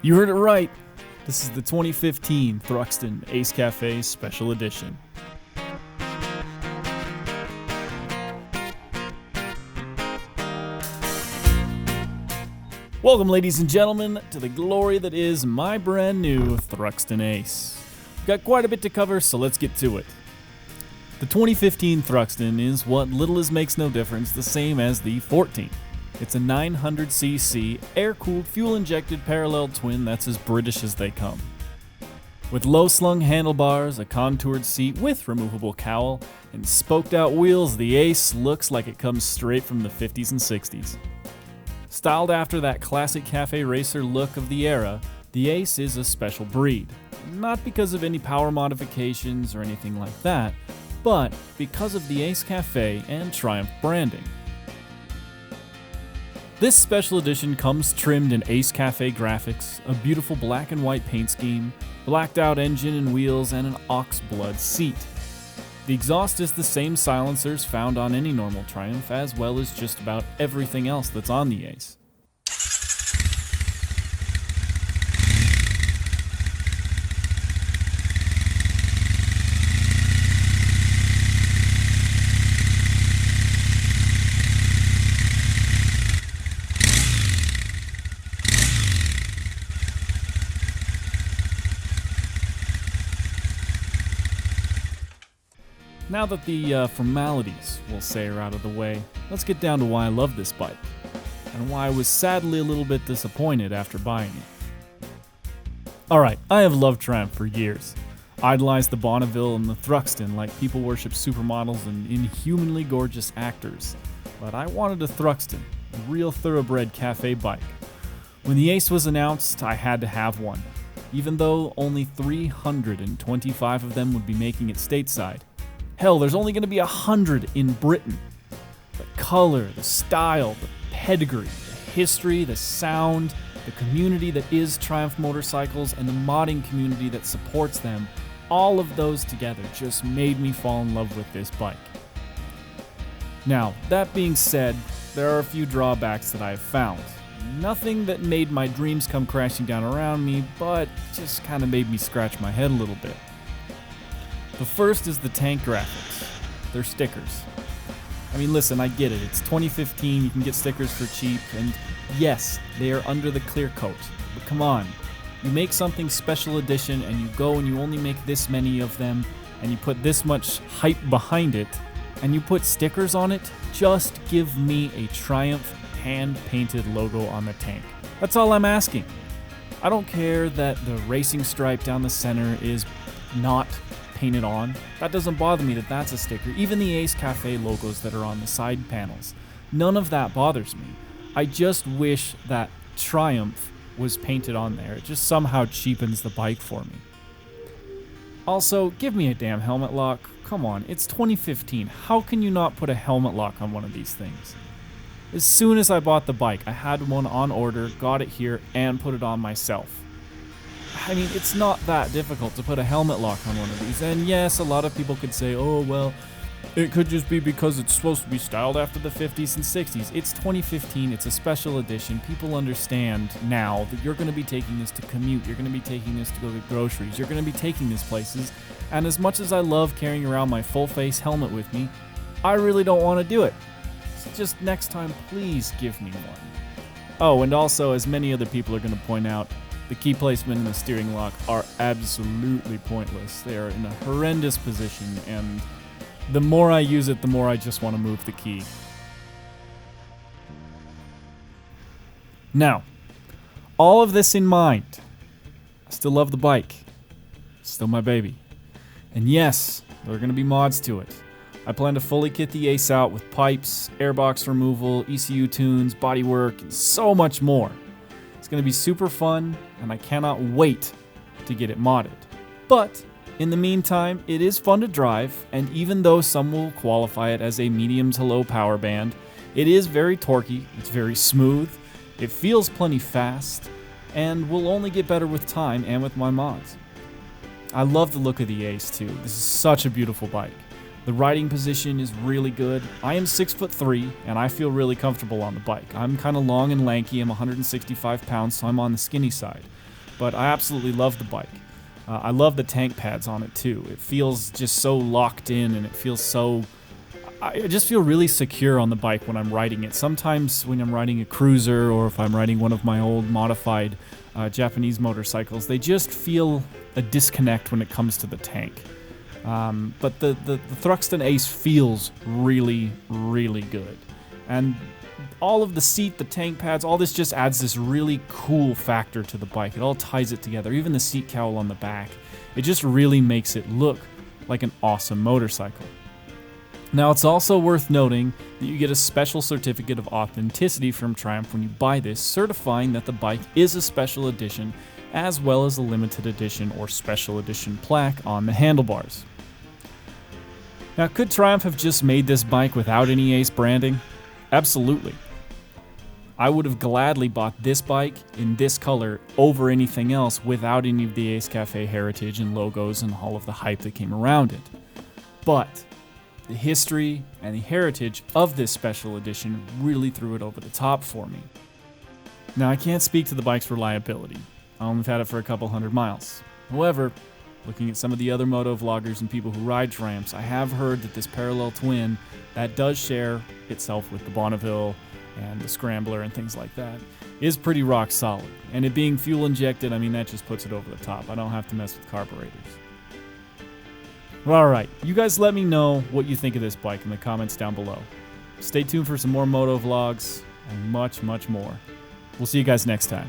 You heard it right. This is the 2015 Thruxton Ace Cafe Special Edition. Welcome, ladies and gentlemen, to the glory that is my brand new Thruxton Ace. We've got quite a bit to cover, so let's get to it. The 2015 Thruxton is what little as makes no difference the same as the 14. It's a 900cc air-cooled, fuel-injected parallel twin that's as British as they come. With low-slung handlebars, a contoured seat with removable cowl, and spoked-out wheels, the Ace looks like it comes straight from the 50s and 60s. Styled after that classic cafe racer look of the era, the Ace is a special breed. Not because of any power modifications or anything like that, but because of the Ace Cafe and Triumph branding. This special edition comes trimmed in Ace Cafe graphics, a beautiful black and white paint scheme, blacked out engine and wheels, and an ox blood seat. The exhaust is the same silencers found on any normal Triumph, as well as just about everything else that's on the Ace. Now that the formalities, we'll say, are out of the way, let's get down to why I love this bike, and why I was sadly a little bit disappointed after buying it. Alright, I have loved Triumph for years. Idolized the Bonneville and the Thruxton like people worship supermodels and inhumanly gorgeous actors. But I wanted a Thruxton, a real thoroughbred cafe bike. When the Ace was announced, I had to have one, even though only 325 of them would be making it stateside. Hell, there's only going to be 100 in Britain. The color, the style, the pedigree, the history, the sound, the community that is Triumph motorcycles, and the modding community that supports them, all of those together just made me fall in love with this bike. Now, that being said, there are a few drawbacks that I have found. Nothing that made my dreams come crashing down around me, but just kind of made me scratch my head a little bit. The first is the tank graphics. They're stickers. I mean, listen, I get it. It's 2015, you can get stickers for cheap, and yes, they are under the clear coat. But come on, you make something special edition and you go and you only make this many of them, and you put this much hype behind it, and you put stickers on it, just give me a Triumph hand-painted logo on the tank. That's all I'm asking. I don't care that the racing stripe down the center is not painted on. That doesn't bother me that that's a sticker. Even the Ace Cafe logos that are on the side panels. None of that bothers me. I just wish that Triumph was painted on there. It just somehow cheapens the bike for me. Also, give me a damn helmet lock. Come on, it's 2015. How can you not put a helmet lock on one of these things? As soon as I bought the bike, I had one on order, got it here, and put it on myself. I mean, it's not that difficult to put a helmet lock on one of these, and yes, a lot of people could say, oh, well, it could just be because it's supposed to be styled after the 50s and 60s. It's 2015, it's a special edition. People understand now that you're going to be taking this to commute, you're going to be taking this to go get groceries, you're going to be taking this places, and as much as I love carrying around my full-face helmet with me, I really don't want to do it. So just next time, please give me one. Oh, and also, as many other people are going to point out, the key placement and the steering lock are absolutely pointless. They are in a horrendous position, and the more I use it, the more I just want to move the key. Now, all of this in mind, I still love the bike. It's still my baby. And yes, there are going to be mods to it. I plan to fully kit the Ace out with pipes, airbox removal, ECU tunes, bodywork, and so much more. It's going to be super fun, and I cannot wait to get it modded. But in the meantime, it is fun to drive, and even though some will qualify it as a medium to low power band, it is very torquey, it's very smooth, it feels plenty fast, and will only get better with time and with my mods. I love the look of the Ace too. This is such a beautiful bike. The riding position is really good. I am 6'3", and I feel really comfortable on the bike. I'm kind of long and lanky. I'm 165 pounds, so I'm on the skinny side. but I absolutely love the bike. I love the tank pads on it too. It feels just so locked in, and it feels so... I just feel really secure on the bike when I'm riding it. Sometimes when I'm riding a cruiser, or if I'm riding one of my old modified Japanese motorcycles, they just feel a disconnect when it comes to the tank. But the Thruxton Ace feels really, really good. And all of the seat, the tank pads, all this just adds this really cool factor to the bike. It all ties it together. Even the seat cowl on the back. It just really makes it look like an awesome motorcycle. Now, it's also worth noting that you get a special certificate of authenticity from Triumph when you buy this, certifying that the bike is a special edition, as well as a limited edition or special edition plaque on the handlebars. Now, could Triumph have just made this bike without any Ace branding? Absolutely. I would have gladly bought this bike in this color over anything else without any of the Ace Cafe heritage and logos and all of the hype that came around it. But the history and the heritage of this special edition really threw it over the top for me. Now, I can't speak to the bike's reliability. I only had it for a couple hundred miles. However, looking at some of the other moto vloggers and people who ride Triumphs, I have heard that this parallel twin that does share itself with the Bonneville and the Scrambler and things like that is pretty rock solid. And it being fuel injected, I mean, that just puts it over the top. I don't have to mess with carburetors. Alright, you guys let me know what you think of this bike in the comments down below. Stay tuned for some more moto vlogs and much, much more. We'll see you guys next time.